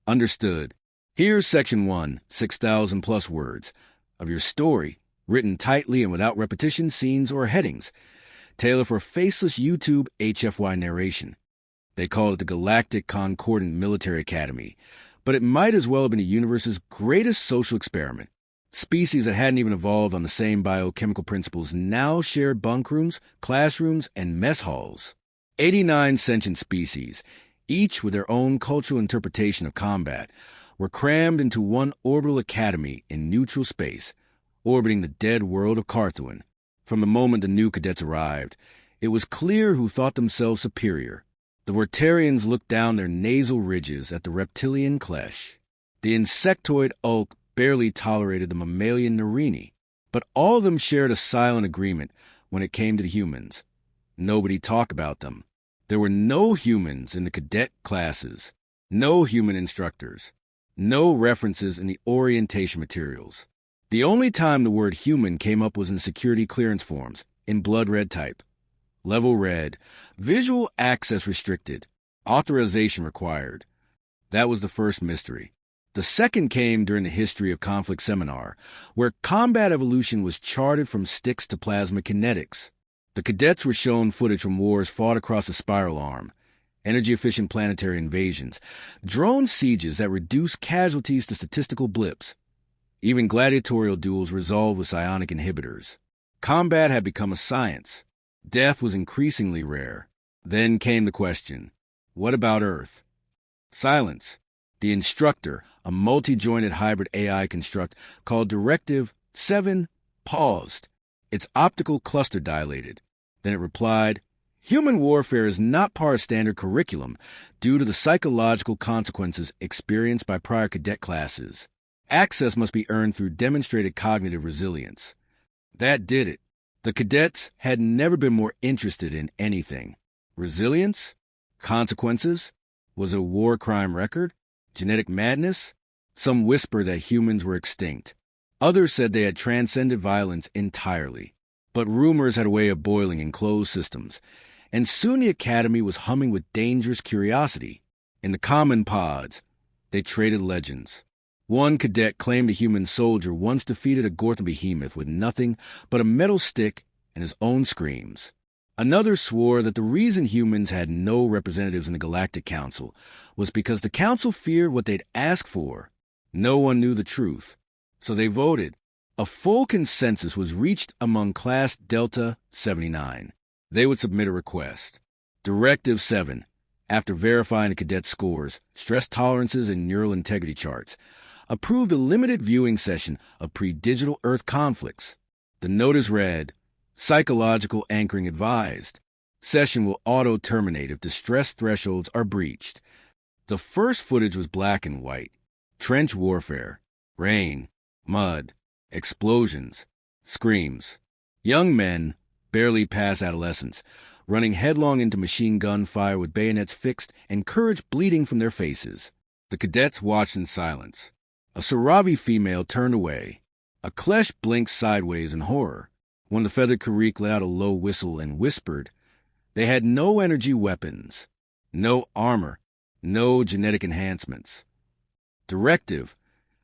Understood. Here's Section 1, 6,000 plus words, of your story, written tightly and without repetition, scenes, or headings. Tailor for faceless YouTube HFY narration. They call it the Galactic Concordant Military Academy, but it might as well have been the universe's greatest social experiment. Species that hadn't even evolved on the same biochemical principles now shared bunk rooms, classrooms, and mess halls. 89 sentient species, each with their own cultural interpretation of combat, were crammed into one orbital academy in neutral space, orbiting the dead world of Carthuan. From the moment the new cadets arrived, it was clear who thought themselves superior. The Vortarians looked down their nasal ridges at the reptilian Klesh. The insectoid Ulk barely tolerated the mammalian Narini, but all of them shared a silent agreement when it came to the humans. Nobody talked about them. There were no humans in the cadet classes, no human instructors, no references in the orientation materials. The only time the word human came up was in security clearance forms, in blood red type. Level red, visual access restricted, authorization required. That was the first mystery. The second came during the History of Conflict seminar, where combat evolution was charted from sticks to plasma kinetics. The cadets were shown footage from wars fought across the spiral arm, energy-efficient planetary invasions, drone sieges that reduced casualties to statistical blips. Even gladiatorial duels resolved with psionic inhibitors. Combat had become a science. Death was increasingly rare. Then came the question, what about Earth? Silence. The instructor, a multi-jointed hybrid AI construct called Directive 7, paused. Its optical cluster dilated. Then it replied, human warfare is not part of standard curriculum due to the psychological consequences experienced by prior cadet classes. Access must be earned through demonstrated cognitive resilience. That did it. The cadets had never been more interested in anything. Resilience? Consequences? Was it a war crime record? Genetic madness? Some whispered that humans were extinct. Others said they had transcended violence entirely. But rumors had a way of boiling in closed systems, and soon the academy was humming with dangerous curiosity. In the common pods, they traded legends. One cadet claimed a human soldier once defeated a Gorthon behemoth with nothing but a metal stick and his own screams. Another swore that the reason humans had no representatives in the Galactic Council was because the Council feared what they'd ask for. No one knew the truth, so they voted. A full consensus was reached among Class Delta 79. They would submit a request. Directive 7, after verifying the cadets' scores, stress tolerances, and neural integrity charts, approved a limited viewing session of pre-digital Earth conflicts. The notice read, psychological anchoring advised. Session will auto-terminate if distress thresholds are breached. The first footage was black and white. Trench warfare, rain, mud, explosions, screams. Young men, barely past adolescence, running headlong into machine gun fire with bayonets fixed and courage bleeding from their faces. The cadets watched in silence. A Saravi female turned away. A Klesh blinked sideways in horror. When the feathered Karik let out a low whistle and whispered, they had no energy weapons, no armor, no genetic enhancements. Directive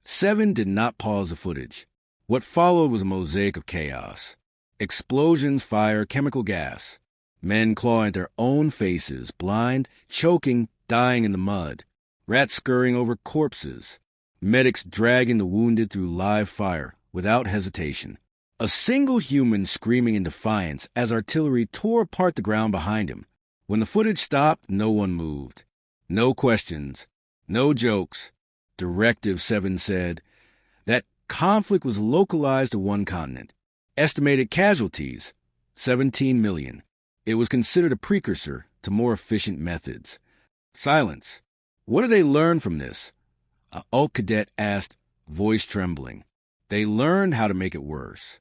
7 did not pause the footage. What followed was a mosaic of chaos. Explosions, fire, chemical gas. Men clawing at their own faces, blind, choking, dying in the mud. Rats scurrying over corpses. Medics dragging the wounded through live fire, without hesitation. A single human screaming in defiance as artillery tore apart the ground behind him. When the footage stopped, no one moved. No questions. No jokes. Directive 7 said that conflict was localized to one continent. Estimated casualties, 17 million. It was considered a precursor to more efficient methods. Silence. What did they learn from this? A Ulk cadet asked, voice trembling. They learned how to make it worse.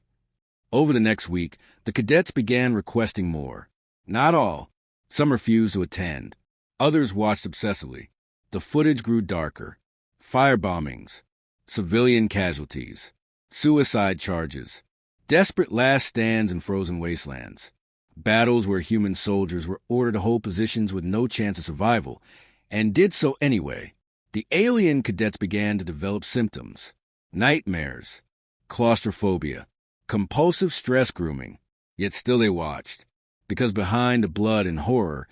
Over the next week, the cadets began requesting more. Not all. Some refused to attend. Others watched obsessively. The footage grew darker. Firebombings, civilian casualties, suicide charges, desperate last stands in frozen wastelands, battles where human soldiers were ordered to hold positions with no chance of survival, and did so anyway. The alien cadets began to develop symptoms: nightmares, claustrophobia, compulsive stress grooming. Yet still they watched, because behind the blood and horror,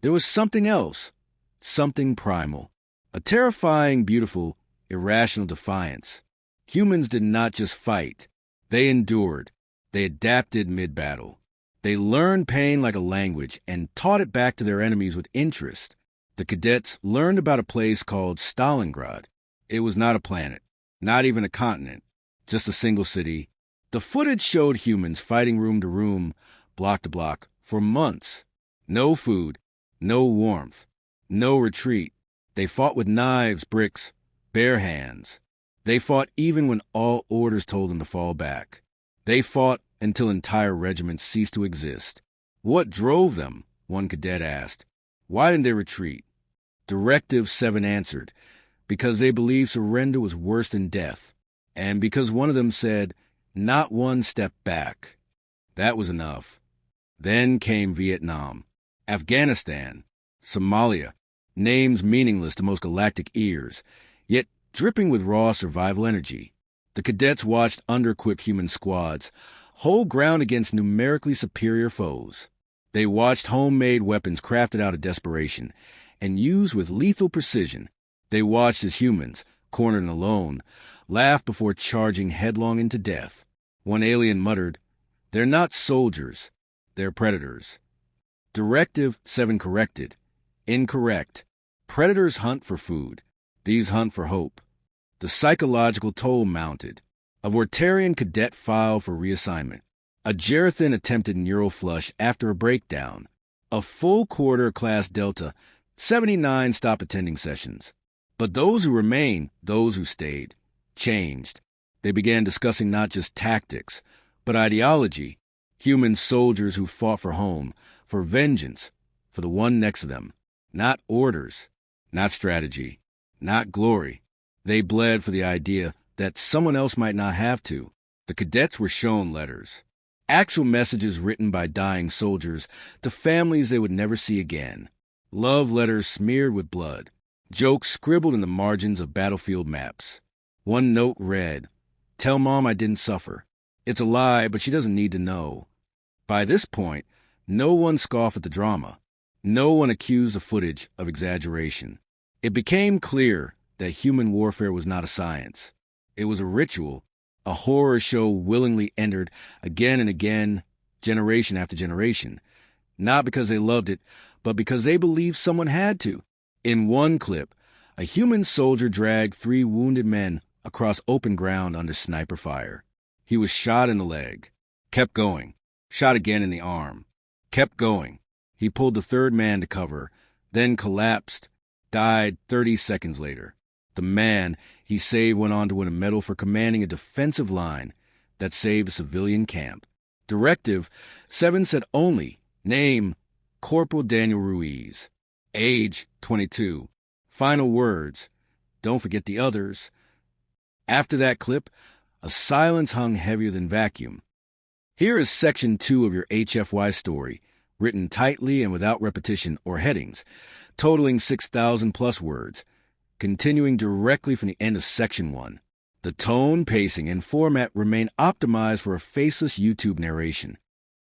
there was something else, something primal, a terrifying, beautiful, irrational defiance. Humans did not just fight. They endured. They adapted mid-battle. They learned pain like a language and taught it back to their enemies with interest. The cadets learned about a place called Stalingrad. It was not a planet, not even a continent, just a single city. The footage showed humans fighting room to room, block to block, for months. No food, no warmth, no retreat. They fought with knives, bricks, bare hands. They fought even when all orders told them to fall back. They fought until entire regiments ceased to exist. What drove them? One cadet asked. Why didn't they retreat? Directive 7 answered, because they believed surrender was worse than death, and because one of them said, not one step back. That was enough. Then came Vietnam, Afghanistan, Somalia, names meaningless to most galactic ears, yet dripping with raw survival energy. The cadets watched under-equipped human squads hold ground against numerically superior foes. They watched homemade weapons crafted out of desperation and used with lethal precision. They watched as humans, cornered and alone, laughed before charging headlong into death. One alien muttered, "They're not soldiers, they're predators." Directive 7 corrected. Incorrect. Predators hunt for food. These hunt for hope. The psychological toll mounted. A Vortarian cadet filed for reassignment. A Gerathan attempted neural flush after a breakdown. A full quarter class Delta, 79 stop attending sessions. But those who remained, those who stayed, changed. They began discussing not just tactics, but ideology. Human soldiers who fought for home, for vengeance, for the one next to them. Not orders, not strategy, not glory. They bled for the idea that someone else might not have to. The cadets were shown letters. Actual messages written by dying soldiers to families they would never see again. Love letters smeared with blood. Jokes scribbled in the margins of battlefield maps. One note read, "Tell Mom I didn't suffer. It's a lie, but she doesn't need to know." By this point, no one scoffed at the drama. No one accused the footage of exaggeration. It became clear that human warfare was not a science. It was a ritual, a horror show willingly entered again and again, generation after generation, not because they loved it, but because they believed someone had to. In one clip, a human soldier dragged 3 wounded men across open ground under sniper fire. He was shot in the leg, kept going, shot again in the arm, kept going. He pulled the 3rd man to cover, then collapsed, died 30 seconds later. The man he saved went on to win a medal for commanding a defensive line that saved a civilian camp. Directive 7 said only, name, Corporal Daniel Ruiz. Age, 22. Final words, don't forget the others. After that clip, a silence hung heavier than vacuum. Here is section 2 of your HFY story, written tightly and without repetition or headings, totaling 6,000 plus words, continuing directly from the end of section 1. The tone, pacing, and format remain optimized for a faceless YouTube narration.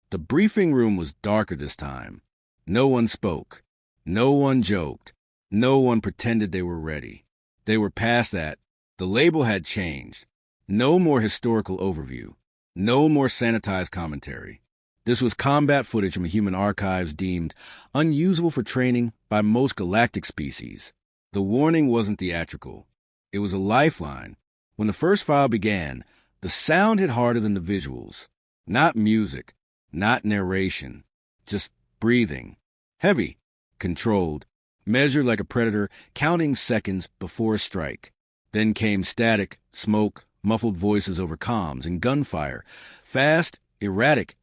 The briefing room was darker this time. No one spoke. No one joked. No one pretended they were ready. They were past that. The label had changed. No more historical overview. No more sanitized commentary. This was combat footage from human archives deemed unusable for training by most galactic species. The warning wasn't theatrical. It was a lifeline. When the first file began, the sound hit harder than the visuals. Not music, not narration, just breathing. Heavy, controlled, measured like a predator, counting seconds before a strike. Then came static, smoke, muffled voices over comms, and gunfire, fast, erratic,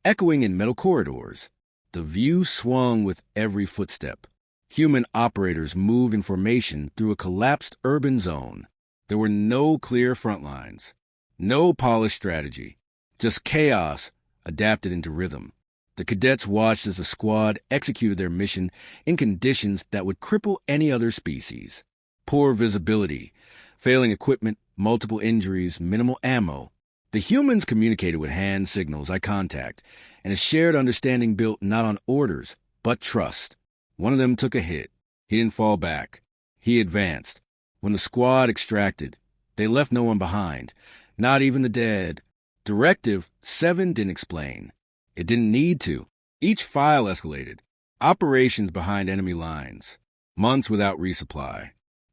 echoing in metal corridors. The view swung with every footstep. Human operators moved in formation through a collapsed urban zone. There were no clear front lines, no polished strategy, just chaos adapted into rhythm. The cadets watched as the squad executed their mission in conditions that would cripple any other species. Poor visibility, failing equipment, multiple injuries, minimal ammo. The humans communicated with hand signals, eye contact, and a shared understanding built not on orders, but trust. One of them took a hit. He didn't fall back. He advanced. When the squad extracted, they left no one behind, not even the dead. Directive 7 didn't explain. It didn't need to. Each file escalated. Operations behind enemy lines. Months without resupply.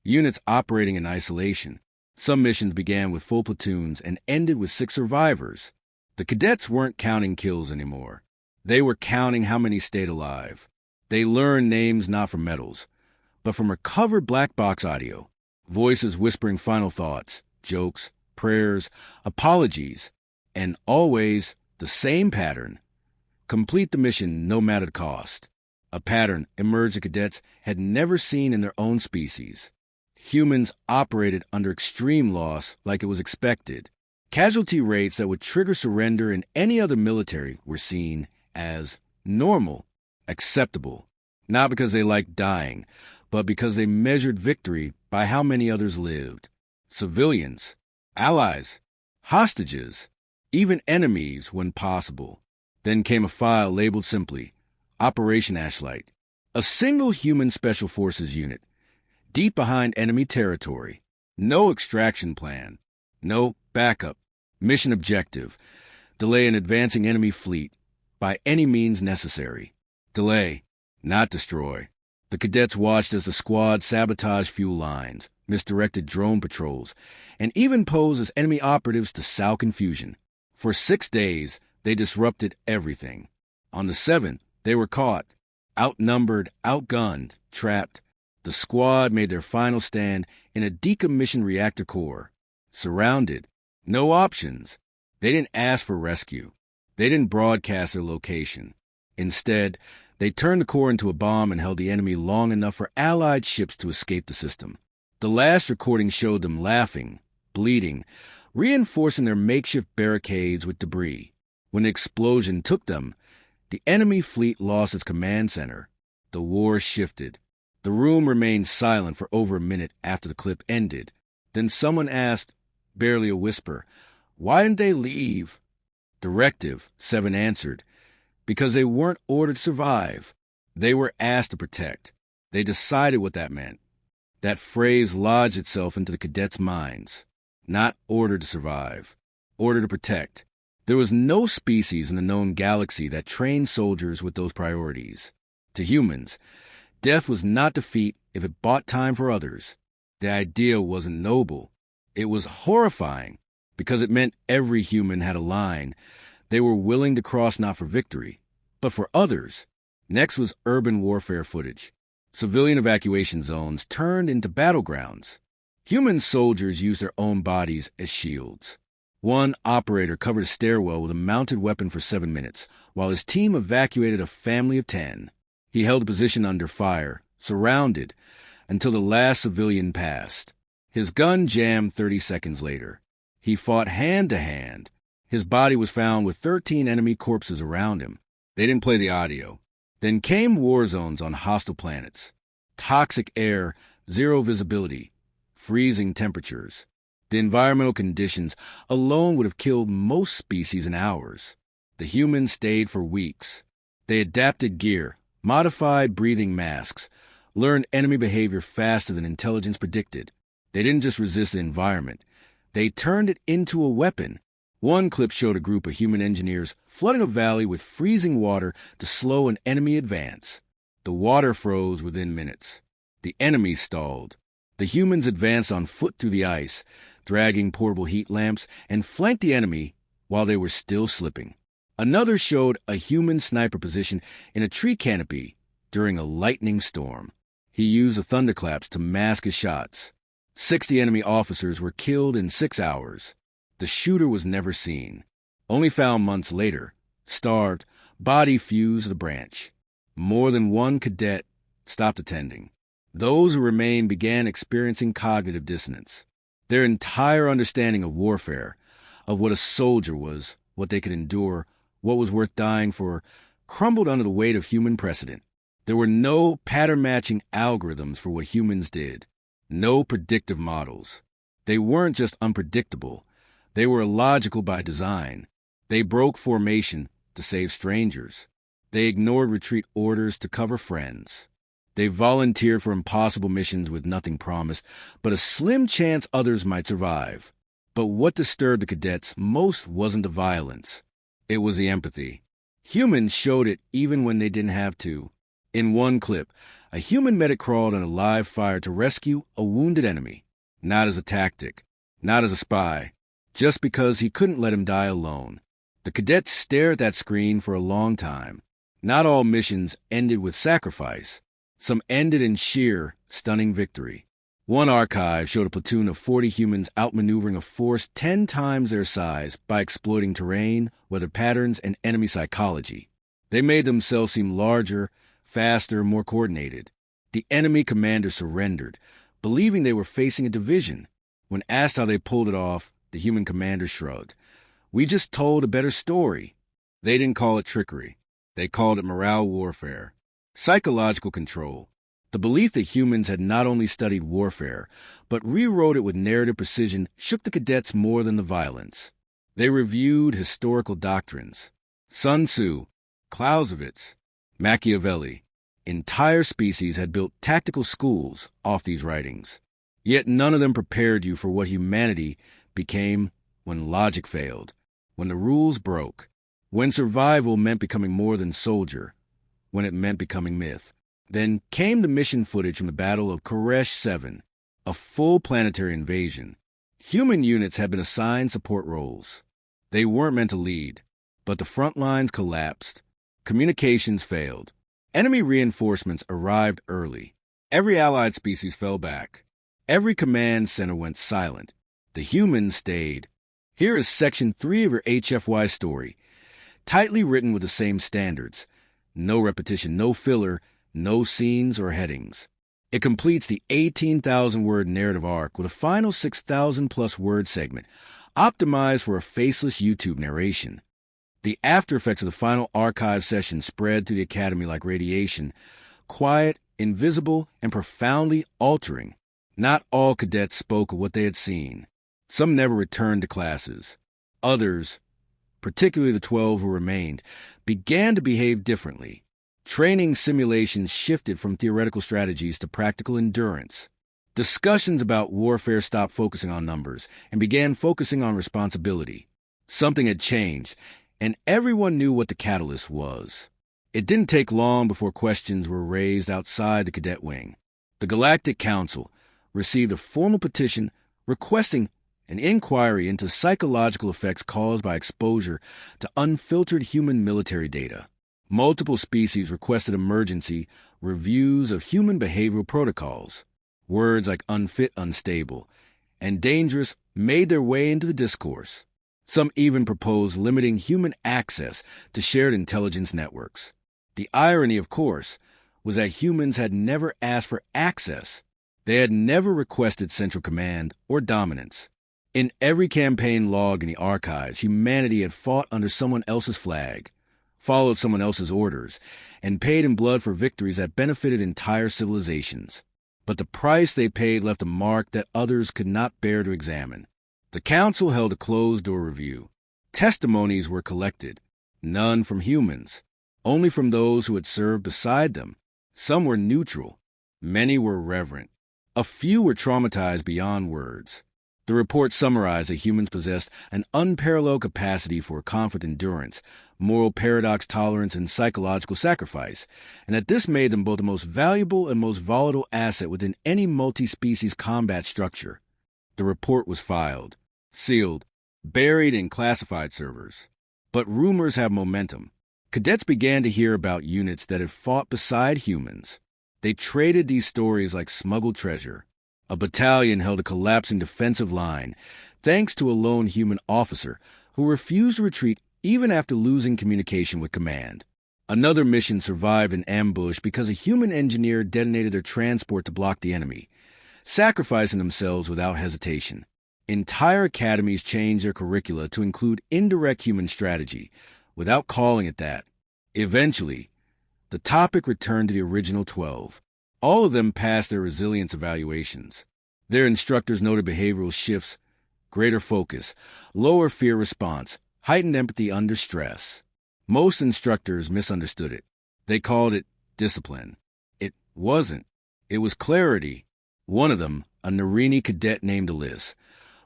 Units operating in isolation. Some missions began with full platoons and ended with 6 survivors. The cadets weren't counting kills anymore. They were counting how many stayed alive. They learned names not from medals, but from recovered black box audio. Voices whispering final thoughts, jokes, prayers, apologies, and always the same pattern. Complete the mission no matter the cost. A pattern emerged the cadets had never seen in their own species. Humans operated under extreme loss like it was expected. Casualty rates that would trigger surrender in any other military were seen as normal, acceptable, not because they liked dying, but because they measured victory by how many others lived. Civilians, allies, hostages, even enemies when possible. Then came a file labeled simply, Operation Ashlight, a single human special forces unit, deep behind enemy territory. No extraction plan, no backup. Mission objective, delay an advancing enemy fleet by any means necessary. Delay, not destroy. The cadets watched as the squad sabotaged fuel lines, misdirected drone patrols, and even posed as enemy operatives to sow confusion. For 6 days, they disrupted everything. On the 7th, they were caught, outnumbered, outgunned, trapped. The squad made their final stand in a decommissioned reactor core. Surrounded. No options. They didn't ask for rescue. They didn't broadcast their location. Instead, they turned the core into a bomb and held the enemy long enough for Allied ships to escape the system. The last recording showed them laughing, bleeding, reinforcing their makeshift barricades with debris. When the explosion took them, the enemy fleet lost its command center. The war shifted. The room remained silent for over a minute after the clip ended. Then someone asked, barely a whisper, "Why didn't they leave?" Directive 7 answered, "Because they weren't ordered to survive. They were asked to protect." They decided what that meant. That phrase lodged itself into the cadets' minds. Not ordered to survive, ordered to protect. There was no species in the known galaxy that trained soldiers with those priorities. To humans, death was not defeat if it bought time for others. The idea wasn't noble. It was horrifying, because it meant every human had a line they were willing to cross not for victory, but for others. Next was urban warfare footage. Civilian evacuation zones turned into battlegrounds. Human soldiers used their own bodies as shields. One operator covered a stairwell with a mounted weapon for 7 minutes, while his team evacuated a family of 10. He held a position under fire, surrounded, until the last civilian passed. His gun jammed 30 seconds later. He fought hand to hand. His body was found with 13 enemy corpses around him. They didn't play the audio. Then came war zones on hostile planets. Toxic air, zero visibility, freezing temperatures. The environmental conditions alone would have killed most species in hours. The humans stayed for weeks. They adapted gear, modified breathing masks, learned enemy behavior faster than intelligence predicted. They didn't just resist the environment. They turned it into a weapon. One clip showed a group of human engineers flooding a valley with freezing water to slow an enemy advance. The water froze within minutes. The enemy stalled. The humans advanced on foot through the ice, dragging portable heat lamps, and flanked the enemy while they were still slipping. Another showed a human sniper position in a tree canopy during a lightning storm. He used the thunderclaps to mask his shots. 60 enemy officers were killed in 6 hours. The shooter was never seen. Only found months later, starved, body fused to the branch. More than one cadet stopped attending. Those who remained began experiencing cognitive dissonance. Their entire understanding of warfare, of what a soldier was, what they could endure, what was worth dying for, crumbled under the weight of human precedent. There were no pattern-matching algorithms for what humans did. No predictive models. They weren't just unpredictable. They were illogical by design. They broke formation to save strangers. They ignored retreat orders to cover friends. They volunteered for impossible missions with nothing promised, but a slim chance others might survive. But what disturbed the cadets most wasn't the violence. It was the empathy. Humans showed it even when they didn't have to. In one clip, a human medic crawled on a live fire to rescue a wounded enemy. Not as a tactic, not as a spy, just because he couldn't let him die alone. The cadets stared at that screen for a long time. Not all missions ended with sacrifice. Some ended in sheer, stunning victory. One archive showed a platoon of 40 humans outmaneuvering a force 10 times their size by exploiting terrain, weather patterns, and enemy psychology. They made themselves seem larger, faster, more coordinated. The enemy commander surrendered, believing they were facing a division. When asked how they pulled it off, the human commander shrugged. "We just told a better story." They didn't call it trickery. They called it morale warfare. Psychological control. The belief that humans had not only studied warfare, but rewrote it with narrative precision shook the cadets more than the violence. They reviewed historical doctrines. Sun Tzu, Clausewitz, Machiavelli. Entire species had built tactical schools off these writings. Yet none of them prepared you for what humanity became when logic failed, when the rules broke, when survival meant becoming more than soldier, when it meant becoming myth. Then came the mission footage from the Battle of Koresh 7, a full planetary invasion. Human units had been assigned support roles. They weren't meant to lead, but the front lines collapsed. Communications failed. Enemy reinforcements arrived early. Every allied species fell back. Every command center went silent. The humans stayed. Here is Section 3 of your HFY story, tightly written with the same standards. No repetition, no filler, no scenes or headings. It completes the 18,000-word narrative arc with a final 6,000-plus word segment, optimized for a faceless YouTube narration. The after effects of the final archive session spread through the Academy like radiation, quiet, invisible, and profoundly altering. Not all cadets spoke of what they had seen. Some never returned to classes. Others, particularly the 12 who remained, began to behave differently. Training simulations shifted from theoretical strategies to practical endurance. Discussions about warfare stopped focusing on numbers and began focusing on responsibility. Something had changed, and everyone knew what the catalyst was. It didn't take long before questions were raised outside the cadet wing. The Galactic Council received a formal petition requesting an inquiry into psychological effects caused by exposure to unfiltered human military data. Multiple species requested emergency reviews of human behavioral protocols. Words like unfit, unstable, and dangerous made their way into the discourse. Some even proposed limiting human access to shared intelligence networks. The irony, of course, was that humans had never asked for access. They had never requested central command or dominance. In every campaign log in the archives, humanity had fought under someone else's flag, followed someone else's orders, and paid in blood for victories that benefited entire civilizations. But the price they paid left a mark that others could not bear to examine. The council held a closed-door review. Testimonies were collected, none from humans, only from those who had served beside them. Some were neutral, many were reverent. A few were traumatized beyond words. The report summarized that humans possessed an unparalleled capacity for conflict endurance, moral paradox tolerance, and psychological sacrifice, and that this made them both the most valuable and most volatile asset within any multi-species combat structure. The report was filed, sealed, buried in classified servers. But rumors have momentum. Cadets began to hear about units that had fought beside humans. They traded these stories like smuggled treasure. A battalion held a collapsing defensive line, thanks to a lone human officer who refused to retreat even after losing communication with command. Another mission survived an ambush because a human engineer detonated their transport to block the enemy, sacrificing themselves without hesitation. Entire academies changed their curricula to include indirect human strategy, without calling it that. Eventually, the topic returned to the original 12. All of them passed their resilience evaluations. Their instructors noted behavioral shifts, greater focus, lower fear response, heightened empathy under stress. Most instructors misunderstood it. They called it discipline. It wasn't. It was clarity. One of them, a Narini cadet named Alice,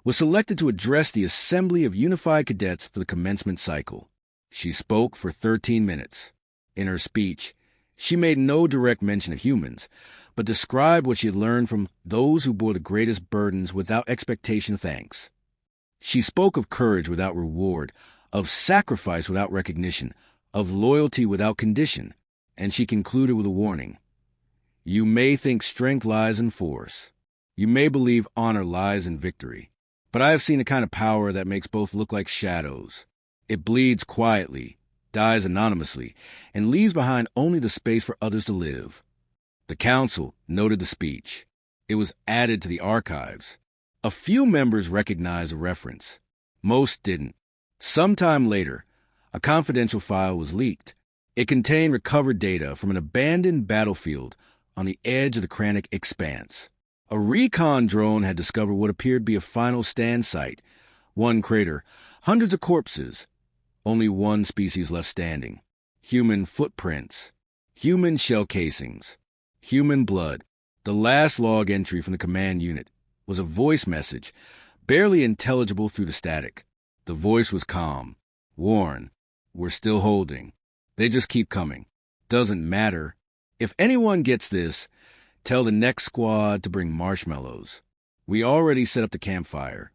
was selected to address the Assembly of Unified Cadets for the commencement cycle. She spoke for 13 minutes. In her speech, she made no direct mention of humans, but described what she had learned from those who bore the greatest burdens without expectation of thanks. She spoke of courage without reward, of sacrifice without recognition, of loyalty without condition, and she concluded with a warning. You may think strength lies in force. You may believe honor lies in victory. But I have seen a kind of power that makes both look like shadows. It bleeds quietly, dies anonymously, and leaves behind only the space for others to live. The council noted the speech. It was added to the archives. A few members recognized the reference. Most didn't. Sometime later, a confidential file was leaked. It contained recovered data from an abandoned battlefield on the edge of the Kranich expanse. A recon drone had discovered what appeared to be a final stand site. One crater, hundreds of corpses. Only one species left standing. Human footprints. Human shell casings. Human blood. The last log entry from the command unit was a voice message, barely intelligible through the static. The voice was calm. Warn. We're still holding. They just keep coming. Doesn't matter. If anyone gets this, tell the next squad to bring marshmallows. We already set up the campfire.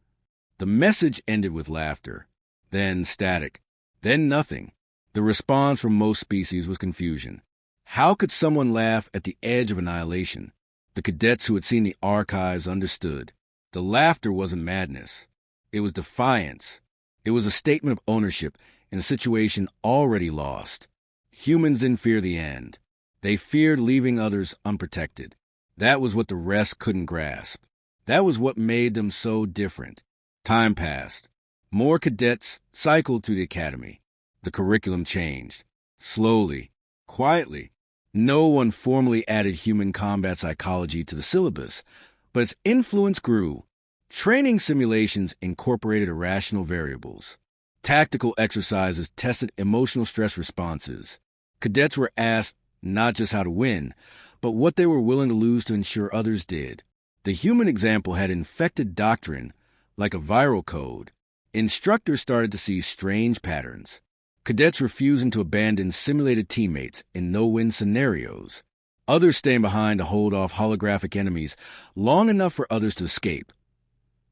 The message ended with laughter, then static, then nothing. The response from most species was confusion. How could someone laugh at the edge of annihilation? The cadets who had seen the archives understood. The laughter wasn't madness. It was defiance. It was a statement of ownership in a situation already lost. Humans didn't fear the end. They feared leaving others unprotected. That was what the rest couldn't grasp. That was what made them so different. Time passed. More cadets cycled through the academy. The curriculum changed. Slowly, quietly. No one formally added human combat psychology to the syllabus, but its influence grew. Training simulations incorporated irrational variables. Tactical exercises tested emotional stress responses. Cadets were asked not just how to win, but what they were willing to lose to ensure others did. The human example had infected doctrine like a viral code. Instructors started to see strange patterns. Cadets refusing to abandon simulated teammates in no-win scenarios. Others staying behind to hold off holographic enemies long enough for others to escape,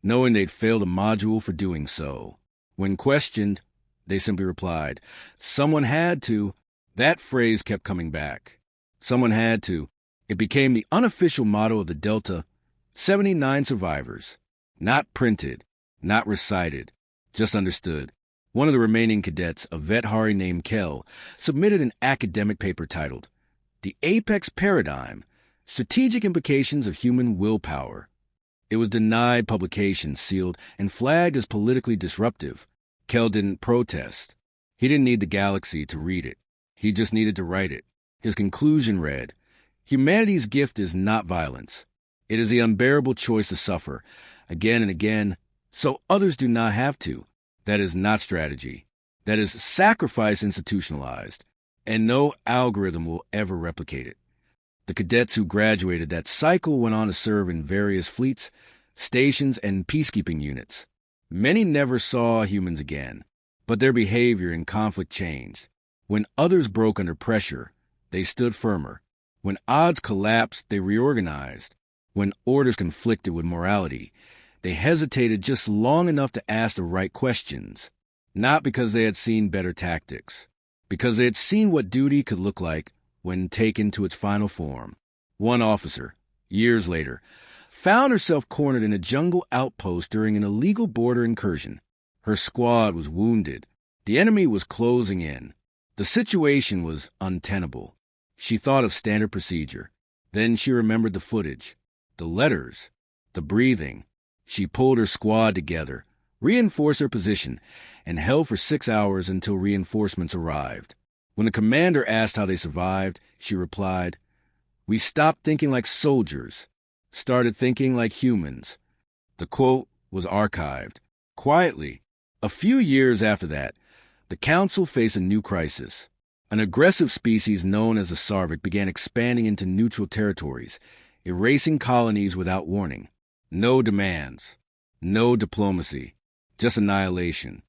knowing they'd failed a module for doing so. When questioned, they simply replied, "Someone had to." That phrase kept coming back. Someone had to. It became the unofficial motto of the Delta 79 survivors. Not printed, not recited, just understood. One of the remaining cadets, a vet Hari named Kel, submitted an academic paper titled, "The Apex Paradigm, Strategic Implications of Human Willpower." It was denied publication, sealed, and flagged as politically disruptive. Kel didn't protest. He didn't need the galaxy to read it. He just needed to write it. His conclusion read, "Humanity's gift is not violence. It is the unbearable choice to suffer, again and again, so others do not have to. That is not strategy. That is sacrifice institutionalized, and no algorithm will ever replicate it." The cadets who graduated that cycle went on to serve in various fleets, stations, and peacekeeping units. Many never saw humans again, but their behavior in conflict changed. When others broke under pressure, they stood firmer. When odds collapsed, they reorganized. When orders conflicted with morality, they hesitated just long enough to ask the right questions, not because they had seen better tactics, because they had seen what duty could look like when taken to its final form. One officer, years later, found herself cornered in a jungle outpost during an illegal border incursion. Her squad was wounded. The enemy was closing in. The situation was untenable. She thought of standard procedure. Then she remembered the footage, the letters, the breathing. She pulled her squad together, reinforced her position, and held for 6 hours until reinforcements arrived. When the commander asked how they survived, she replied, "We stopped thinking like soldiers, started thinking like humans. The quote was archived. Quietly, a few years after that, the Council faced a new crisis. An aggressive species known as the Sarvik began expanding into neutral territories, erasing colonies without warning. No demands, no diplomacy, just annihilation.